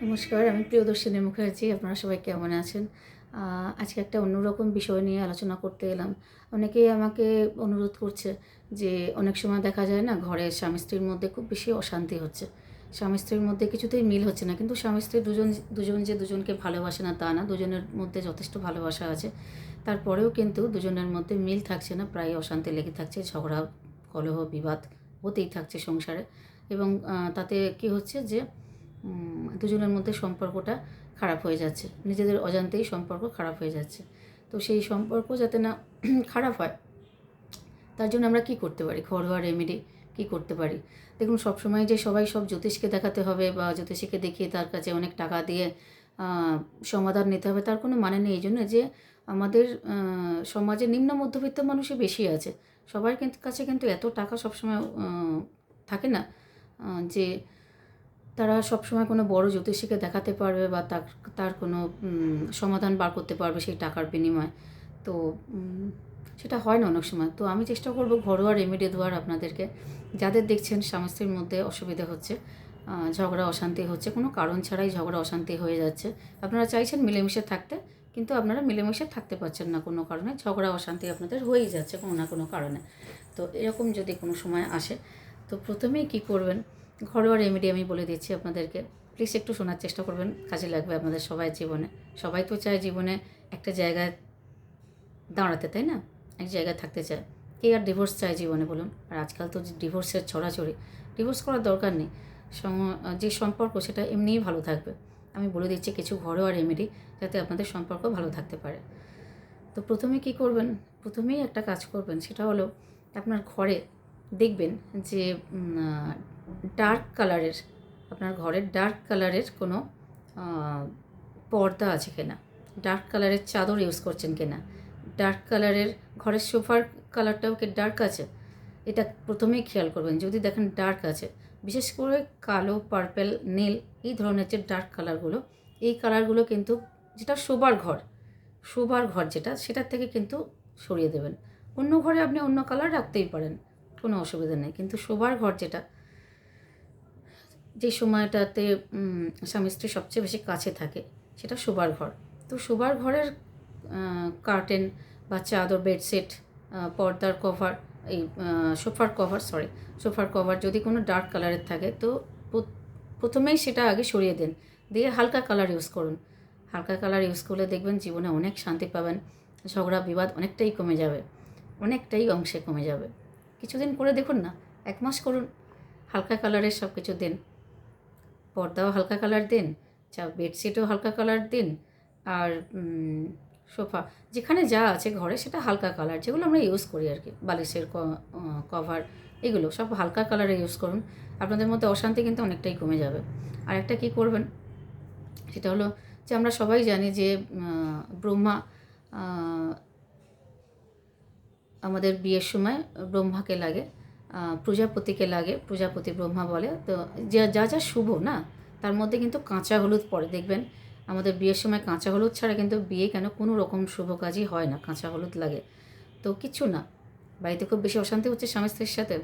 নমস্কার, আমি প্রিয়দর্শিনী মুখার্জি। আপনারা সবাই কেমন আছেন? আজকে একটা অন্যরকম বিষয় নিয়ে আলোচনা করতে এলাম। অনেকেই আমাকে অনুরোধ করছে যে অনেক সময় দেখা যায় না, ঘরে স্বামী-স্ত্রীর মধ্যে খুব বেশি অশান্তি হচ্ছে। স্বামী-স্ত্রীর মধ্যে কিছুতেই মিল হচ্ছে না। কিন্তু স্বামী-স্ত্রী দুজন যে দুজনকে ভালোবাসে না তা না। দুজনের মধ্যে যথেষ্ট ভালোবাসা আছে। তারপরেও কিন্তু দুজনের মধ্যে মিল থাকছে না। প্রায়ই অশান্তি লেগে থাকছে। ঝগড়া, কলহ, বিবাদ হতেই থাকছে সংসারে। এবং তাতে কী হচ্ছে যে দুজনের মধ্যে সম্পর্কটা খারাপ হয়ে যাচ্ছে। নিজেদের অজান্তেই সম্পর্ক খারাপ হয়ে যাচ্ছে। তো সেই সম্পর্ক যাতে না খারাপ হয়, তার জন্য আমরা কী করতে পারি? ঘরোয়া রেমেডি কী করতে পারি? দেখুন, সবসময় যে সবাই সব জ্যোতিষকে দেখাতে হবে বা জ্যোতিষীকে দেখিয়ে তার কাছে অনেক টাকা দিয়ে সমাধান নিতে হবে, তার কোনো মানে নেই। এই জন্য যে আমাদের সমাজে নিম্ন মধ্যবিত্ত মানুষই বেশি আছে। সবার কাছে কিন্তু এত টাকা সবসময় থাকে না যে তারা সবসময় কোনো বড় জ্যোতিষীকে দেখাতে পারবে বা তার কোনো সমাধান বার করতে পারবে সেই টাকার বিনিময়ে। তো সেটা হয় না অনেক সময়। তো আমি চেষ্টা করব ঘরোয়া রেমেডি দেওয়ার আপনাদেরকে। যাদের দেখছেন স্বামী স্ত্রীর মধ্যে অসুবিধা হচ্ছে, ঝগড়া অশান্তি হচ্ছে, কোনো কারণ ছাড়াই ঝগড়া অশান্তি হয়ে যাচ্ছে। আপনারা চাইছেন মিলেমিশে থাকতে, কিন্তু আপনারা মিলেমিশে থাকতে পারছেন না কোনো কারণে। ঝগড়া অশান্তি আপনাদের হয়েই যাচ্ছে কোনো না কোনো কারণে। তো এরকম যদি কোনো সময় আসে, তো প্রথমেই কী করবেন, ঘরোয়া রেমেডি আমি বলে দিচ্ছি আপনাদেরকে। প্লিজ একটু শোনার চেষ্টা করবেন, কাজে লাগবে আপনাদের সবাই জীবনে। সবাই তো চায় জীবনে একটা জায়গায় দাঁড়াতে, তাই না? এক জায়গায় থাকতে চায়। কে আর ডিভোর্স চায় জীবনে বলুন? আর আজকাল তো ডিভোর্সের ছড়াছড়ি। ডিভোর্স করার দরকার নেই। যে সম্পর্ক সেটা এমনিই ভালো থাকবে। আমি বলে দিচ্ছি কিছু ঘরোয়া রেমেডি, যাতে আপনাদের সম্পর্ক ভালো থাকতে পারে। তো প্রথমে কী করবেন? প্রথমেই একটা কাজ করবেন, সেটা হলো আপনার ঘরে দেখবেন যে ডার্ক কালারের, আপনার ঘরের ডার্ক কালারের কোনো পর্দা আছে কিনা, ডার্ক কালারের চাদর ইউজ করছেন কিনা, ডার্ক কালারের ঘরের সোফার কালারটাও কি ডার্ক আছে, এটা প্রথমেই খেয়াল করবেন। যদি দেখেন ডার্ক আছে, বিশেষ করে কালো, পার্পেল, নীল, এই ধরনের যে ডার্ক কালারগুলো, এই কালারগুলো কিন্তু যেটা শোবার ঘর যেটা, সেটার থেকে কিন্তু সরিয়ে দেবেন। অন্য ঘরে আপনি অন্য কালার রাখতেই পারেন, কোনো অসুবিধা নেই। কিন্তু শোবার ঘর যেটা, যে সময়টাতে স্বামী স্ত্রী সবচেয়ে বেশি কাছে থাকে, সেটা শোবার ঘর। তো শোবার ঘরের কার্টেন বা চাদর, বেডশিট, পর্দার কভার, এই সোফার কভার যদি কোনো ডার্ক কালারের থাকে, তো প্রথমেই সেটা আগে সরিয়ে দিন। দিয়ে হালকা কালার ইউজ করুন। হালকা কালার ইউজ করলে দেখবেন জীবনে অনেক শান্তি পাবেন। ঝগড়া বিবাদ অনেকটাই কমে যাবে, অনেকটাই অংশে কমে যাবে। কিছুদিন করে দেখুন না, 1 মাস করুন, হালকা কালারের সব কিছু দিন। পর্দাও হালকা কালার দিন, বেডশিটও হালকা কালার দিন, আর সোফা যেখানে যা আছে ঘরে সেটা হালকা কালার, যেগুলো আমরা ইউজ করি আর কি, বালিশের কভার, এগুলো সব হালকা কালারে ইউজ করুন। আপনাদের মধ্যে অশান্তি কিন্তু অনেকটাই কমে যাবে। আর একটা কী করবেন, সেটা হলো যে আমরা সবাই জানি যে ব্রহ্মা, আমাদের বিয়ের সময় ব্রহ্মাকে লাগে, প্রজাপতিকে লাগে, প্রজাপতি ব্রহ্মা বলে। তো যা যা শুভ না, তার মধ্যে কিন্তু কাঁচা হলুদ পড়ে। দেখবেন আমাদের বিয়ের সময় কাঁচা হলুদ ছাড়া কিন্তু বিয়ে কেন কোনো রকম শুভ কাজই হয় না, কাঁচা হলুদ লাগে। তো কিচ্ছু না, বাড়িতে খুব বেশি অশান্তি হচ্ছে স্বামী স্ত্রীর সাথে,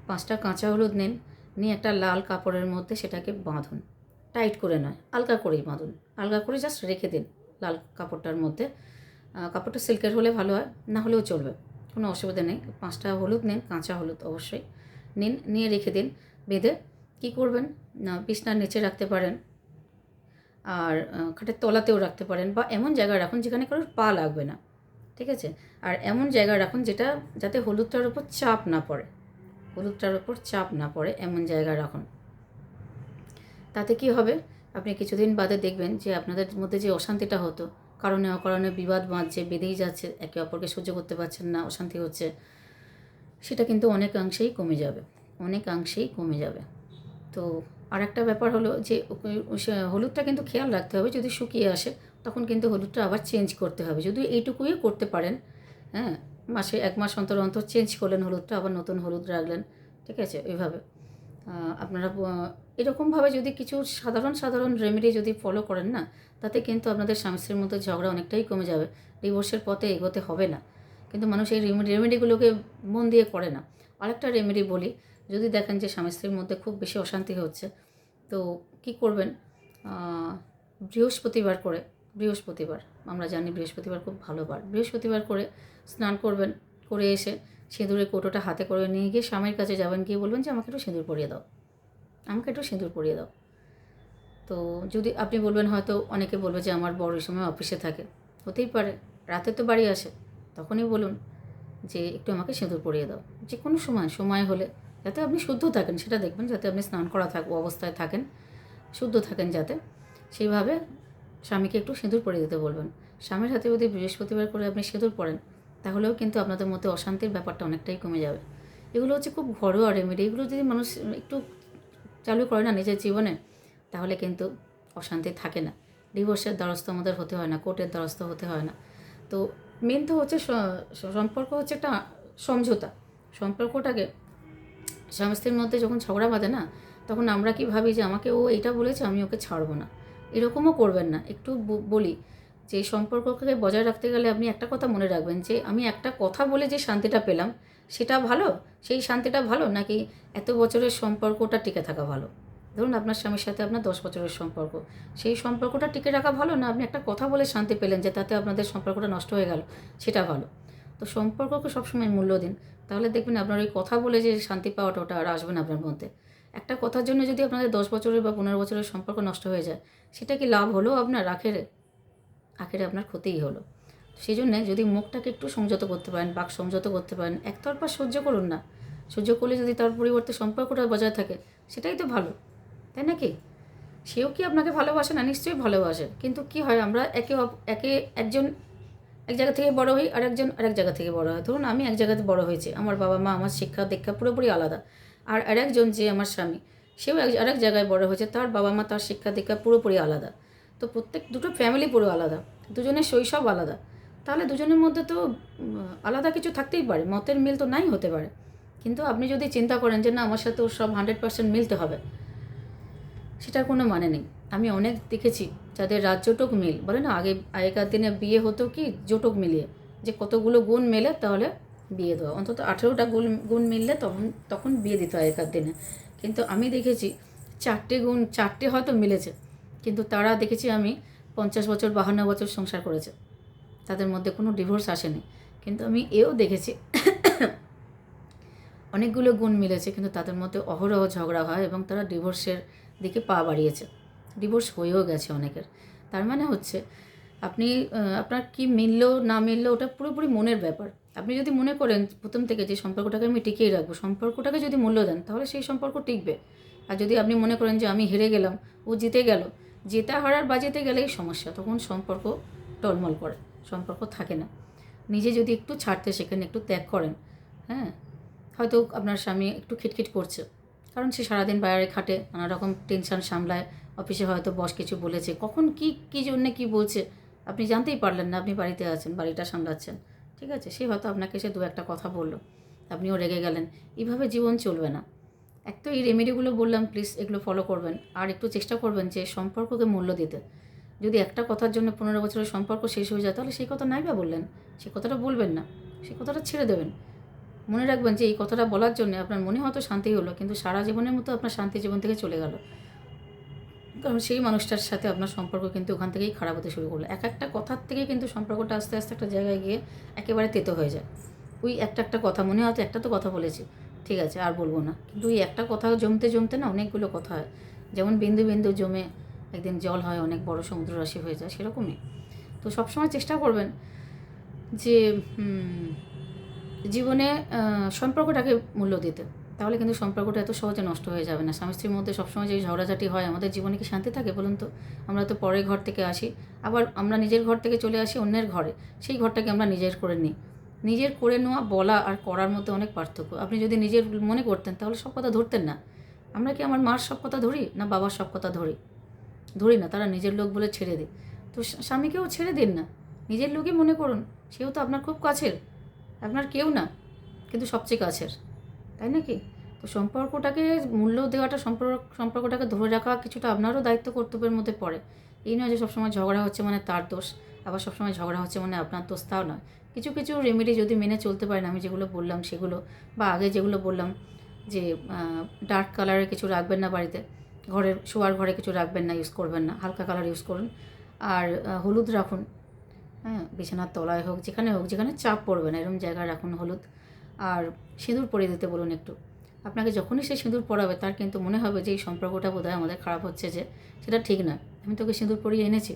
5টা কাঁচা হলুদ নিন, নিয়ে একটা লাল কাপড়ের মধ্যে সেটাকে বাঁধুন। টাইট করে নয়, আলগা করেই বাঁধুন। আলগা করে জাস্ট রেখে দিন লাল কাপড়টার মধ্যে। কাপড়টা সিল্কের হলে ভালো হয়, না হলেও চলবে, কোনো অসুবিধা নেই। 5টা হলুদ নিন, কাঁচা হলুদ অবশ্যই নিন, নিয়ে রেখে দিন বেঁধে। কী করবেন না, বিছনার নিচে রাখতে পারেন, আর খাটের তলাতেও রাখতে পারেন, বা এমন জায়গায় রাখুন যেখানে কারোর পা লাগবে না, ঠিক আছে? আর এমন জায়গায় রাখুন যাতে হলুদটার উপর চাপ না পড়ে, এমন জায়গায় রাখুন। তাতে কি হবে, আপনি কিছুদিন বাদে দেখবেন যে আপনাদের মধ্যে যে অশান্তিটা হতো, কারণে অকারণে বিবাদ বাঁধছে, বেঁধেই যাচ্ছে, একে অপরকে সহ্য করতে পারছেন না, অশান্তি হচ্ছে, সেটা কিন্তু অনেকাংশেই কমে যাবে। তো আর একটা ব্যাপার হলো যে হলুদটা কিন্তু খেয়াল রাখতে হবে, যদি শুকিয়ে আসে তখন কিন্তু হলুদটা আবার চেঞ্জ করতে হবে। যদি এইটুকুই করতে পারেন, হ্যাঁ, মাসে 1 মাস অন্তর অন্তর চেঞ্জ করলেন হলুদটা, আবার নতুন হলুদ রাখলেন, ঠিক আছে? ওইভাবে আপনারা এরকমভাবে যদি কিছু সাধারণ রেমেডি যদি ফলো করেন না, তাতে কিন্তু আপনাদের স্বামী স্ত্রীর মধ্যে ঝগড়া অনেকটাই কমে যাবে। ডিভোর্সের পথে এগোতে হবে না। কিন্তু মানুষ এই রেমেডিগুলোকে মন দিয়ে করে না। আরেকটা রেমেডি বলি, যদি দেখেন যে স্বামী স্ত্রীর মধ্যে খুব বেশি অশান্তি হচ্ছে, তো কী করবেন, আহ, বৃহস্পতিবার করে, বৃহস্পতিবার আমরা জানি বৃহস্পতিবার খুব ভালো বার, বৃহস্পতিবার করে স্নান করবেন, করে এসে সিঁদুরের কৌটোটা হাতে করে নিয়ে গিয়ে স্বামীর কাছে যাবেন, গিয়ে বলবেন যে আমাকে একটু সিঁদুর পরিয়ে দাও, আমাকে একটু সিঁদুর পরিয়ে দাও। তো যদি আপনি বলবেন, হয়তো অনেকে বলবে যে আমার বড় সময় অফিসে থাকে, হতেই পারে, রাতে তো বাড়ি আসে, তখনই বলুন যে একটু আমাকে সিঁদুর পরিয়ে দাও। যে কোনো সময় হলে, যাতে আপনি শুদ্ধ থাকেন সেটা দেখবেন, যাতে আপনি স্নান করা অবস্থায় থাকেন, শুদ্ধ থাকেন যাতে, সেইভাবে স্বামীকে একটু সিঁদুর পরিয়ে দিতে বলবেন। স্বামীর হাতে যদি বৃহস্পতিবার করে আপনি সিঁদুর পরেন, তাহলেও কিন্তু আপনাদের মধ্যে অশান্তির ব্যাপারটা অনেকটাই কমে যাবে। এগুলো হচ্ছে খুব ঘরোয়া রেমেডি, এগুলো যদি মানুষ একটু চালু করে না নিজের জীবনে, তাহলে কিন্তু অশান্তি থাকে না। ডিভোর্সের দ্বারস্থ আমাদের হতে হয় না, কোর্টের দ্বারস্থ হতে হয় না। তো মেন তো হচ্ছে সম্পর্ক হচ্ছে একটা সমঝোতা। সম্পর্কটাকে স্বামী স্ত্রীর মধ্যে যখন ঝগড়া বাঁধে না, তখন আমরা কি ভাবি যে আমাকে ও এইটা বলেছে, আমি ওকে ছাড়বো না। এরকমও করবেন না। একটু বলি যে সম্পর্ককে বজায় রাখতে গেলে আপনি একটা কথা মনে রাখবেন, যে আমি একটা কথা বলে যে শান্তিটা পেলাম সেটা ভালো, সেই শান্তিটা ভালো, নাকি এত বছরের সম্পর্কটা টিকে থাকা ভালো। ধরুন আপনার স্বামীর সাথে আপনার 10 বছরের সম্পর্ক, সেই সম্পর্কটা টিকে রাখা ভালো, না আপনি একটা কথা বলে শান্তি পেলেন যে তাতে আপনাদের সম্পর্কটা নষ্ট হয়ে গেল, সেটা ভালো। তো সম্পর্ককে সবসময় মূল্য দিন, তাহলে দেখবেন আপনার ওই কথা বলে যে শান্তি পাওয়াটা, ওটা আর আসবে না আপনার মধ্যে। একটা কথার জন্য যদি আপনাদের 10 বছরের বা 15 বছরের সম্পর্ক নষ্ট হয়ে যায়, সেটা কি লাভ হলো আপনার? আখেরে আখেরে আপনার ক্ষতিই হলো। সেই জন্যে যদি মুখটাকে একটু সংযত করতে পারেন, বাক সংযত করতে পারেন, একতরফা সহ্য করুন না। সহ্য করলে যদি তার পরিবর্তে সম্পর্কটা বজায় থাকে, সেটাই তো ভালো, তাই নাকি? সেও কি আপনাকে ভালোবাসে না? নিশ্চয়ই ভালোবাসে, কিন্তু কি হয়, আমরা একে একজন এক জায়গা থেকে বড় হই, আর একজন আরেক জায়গা থেকে বড় হয়। ধরুন আমি এক জায়গাতে বড় হয়েছি, আমার বাবা মা, আমার শিক্ষা দীক্ষা পুরোপুরি আলাদা। আর আরেকজন যে আমার স্বামী, সেও আরেক জায়গায় বড় হয়েছে, তার বাবা মা, তার শিক্ষা দীক্ষা পুরোপুরি আলাদা। তো দুটো ফ্যামিলি পুরো আলাদা, দুজনের শৈশব আলাদা। তাহলে দুজনের মধ্যে তো আলাদা কিছু থাকতেই পারে, মতের মিল তো নাই হতে পারে। কিন্তু আপনি যদি চিন্তা করেন যে না, আমার সাথে ওর সব 100% মিলতে হবে, সেটার কোনো মানে নেই। আমি অনেক দেখেছি যাদের জটক মিল বলে না, আগেকার দিনে বিয়ে হতো কি জটক মিলিয়ে, যে কতগুলো গুণ মেলে তাহলে বিয়ে দেওয়া, অন্তত 18টা গুণ মিললে তখন বিয়ে দিত আগেকার দিনে। কিন্তু আমি দেখেছি চারটে হয়তো মিলেছে, কিন্তু তারা দেখেছি আমি 50 বছর 52 বছর সংসার করেছে, তাদের মধ্যে কোনো ডিভোর্স আসেনি। কিন্তু আমি এও দেখেছি অনেকগুলো গুণ মিলেছে, কিন্তু তাদের মধ্যে অহরহ ঝগড়া হয় এবং তারা ডিভোর্সের দিকে পা বাড়িয়েছে, ডিভোর্স হয়েও গেছে অনেকের। তার মানে হচ্ছে আপনি আপনার কি মিললো না মিললো ওটা পুরোপুরি মনের ব্যাপার। আপনি যদি মনে করেন প্রথম থেকে যে সম্পর্কটাকে আমি টিকিয়ে রাখবো, সম্পর্কটাকে যদি মূল্য দেন, তাহলে সেই সম্পর্ক টিকবে। আর যদি আপনি মনে করেন যে আমি হেরে গেলাম, ও জিতে গেল, জেতা হারার বা জিতে গেলেই সমস্যা, তখন সম্পর্ক টলমল করে, সম্পর্ক থাকে না। নিজে যদি একটু ছাড়তে শেখেন, একটু ত্যাগ করেন, হ্যাঁ, হয়তো আপনার স্বামী একটু খিটখিট করছে, কারণ সে সারাদিন বাইরে খাটে, নানা রকম টেনশন সামলায়, অফিসে হয়তো বস কিছু বলেছে, কখন কী জন্যে কী বলছে আপনি জানতেই পারলেন না, আপনি বাড়িতে আছেন, বাড়িটা সামলাচ্ছেন, ঠিক আছে, সে হয়তো আপনাকে এসে দু একটা কথা বললো, আপনিও রেগে গেলেন। এইভাবে জীবন চলবে না। এক তো এই রেমেডিগুলো বললাম, প্লিজ এগুলো ফলো করবেন, আর একটু চেষ্টা করবেন যে সম্পর্ককে মূল্য দিতে। যদি একটা কথার জন্য 15 বছরের সম্পর্ক শেষ হয়ে যায়, তাহলে সেই কথা নাই বা বললেন, সে কথাটা বলবেন না, সে কথাটা ছেড়ে দেবেন। মনে রাখবেন যে এই কথাটা বলার জন্য আপনার মনে হয়তো শান্তি হলো, কিন্তু সারা জীবনের মতো আপনার শান্তি জীবন থেকে চলে গেল, কারণ সেই মানুষটার সাথে আপনার সম্পর্ক কিন্তু ওখান থেকেই খারাপ হতে শুরু করলো। একটা কথার থেকে কিন্তু সম্পর্কটা আস্তে আস্তে একটা জায়গায় গিয়ে একেবারে তেতো হয়ে যায়। ওই একটা কথা মনে হয়তো একটা তো কথা বলেছি, ঠিক আছে আর বলবো না, কিন্তু ওই একটা কথা জমতে জমতে না অনেকগুলো কথা হয়। যেমন বিন্দু বিন্দু জমে একদিন জল হয়, অনেক বড় সমুদ্র রাশি হয়ে যায়, সেরকমই। তো সবসময় চেষ্টা করবেন যে জীবনে সম্পর্কটাকে মূল্য দিতে, তাহলে কিন্তু সম্পর্কটা এত সহজে নষ্ট হয়ে যাবে না। স্বামী স্ত্রীর মধ্যে সবসময় যে ঝগড়াঝাটি হয়, আমাদের জীবনে কি শান্তি থাকে বলুন তো? আমরা তো পরের ঘর থেকে আসি, আবার আমরা নিজের ঘর থেকে চলে আসি অন্যের ঘরে, সেই ঘরটাকে আমরা নিজের করে নিই। নিজের করে নেওয়া, বলা আর করার মধ্যে অনেক পার্থক্য। আপনি যদি নিজের মনে করতেন, তাহলে সব কথা ধরতেন না। আমরা কি আমার মার সব কথা ধরি, না বাবার সব কথা ধরি না, তারা নিজের লোক বলে ছেড়ে দিই। তো স্বামীকেও ছেড়ে দিন না, নিজের লোকই মনে করুন, সেও তো আপনার খুব কাছের, আপনার কেউ না, কিন্তু সবচেয়ে কাছের, তাই নাকি? তো সম্পর্কটাকে মূল্য দেওয়াটা, সম্পর্কটাকে ধরে রাখা কিছুটা আপনারও দায়িত্ব কর্তব্যের মধ্যে পড়ে। এই নয় যে সবসময় ঝগড়া হচ্ছে মানে তার দোষ, আবার সবসময় ঝগড়া হচ্ছে মানে আপনার দোষ, তাও নয়। কিছু কিছু রেমেডি যদি মেনে চলতে পারেন, আমি যেগুলো বললাম সেগুলো, বা আগে যেগুলো বললাম যে ডার্ক কালারের কিছু রাখবেন না বাড়িতে, শোয়ার ঘরে কিছু রাখবেন না, ইউজ করবেন না, হালকা কালার ইউজ করুন। আর হলুদ রাখুন, হ্যাঁ, বিছানার তলায় হোক, যেখানে চাপ পড়বে না এরকম জায়গায় রাখুন হলুদ। আর সিঁদুর পরিয়ে দিতে বলুন একটু। আপনাকে যখনই সে সিঁদুর পরাবে তার কিন্তু মনে হবে যে এই সম্পর্কটা বোধহয় আমাদের খারাপ হচ্ছে, যে সেটা ঠিক নয়, আমি তোকে সিঁদুর পরিয়ে এনেছি।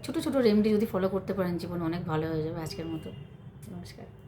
ছোটো ছোটো রেমেডি যদি ফলো করতে পারেন জীবন অনেক ভালো হয়ে যাবে। আজকের মতো নমস্কার।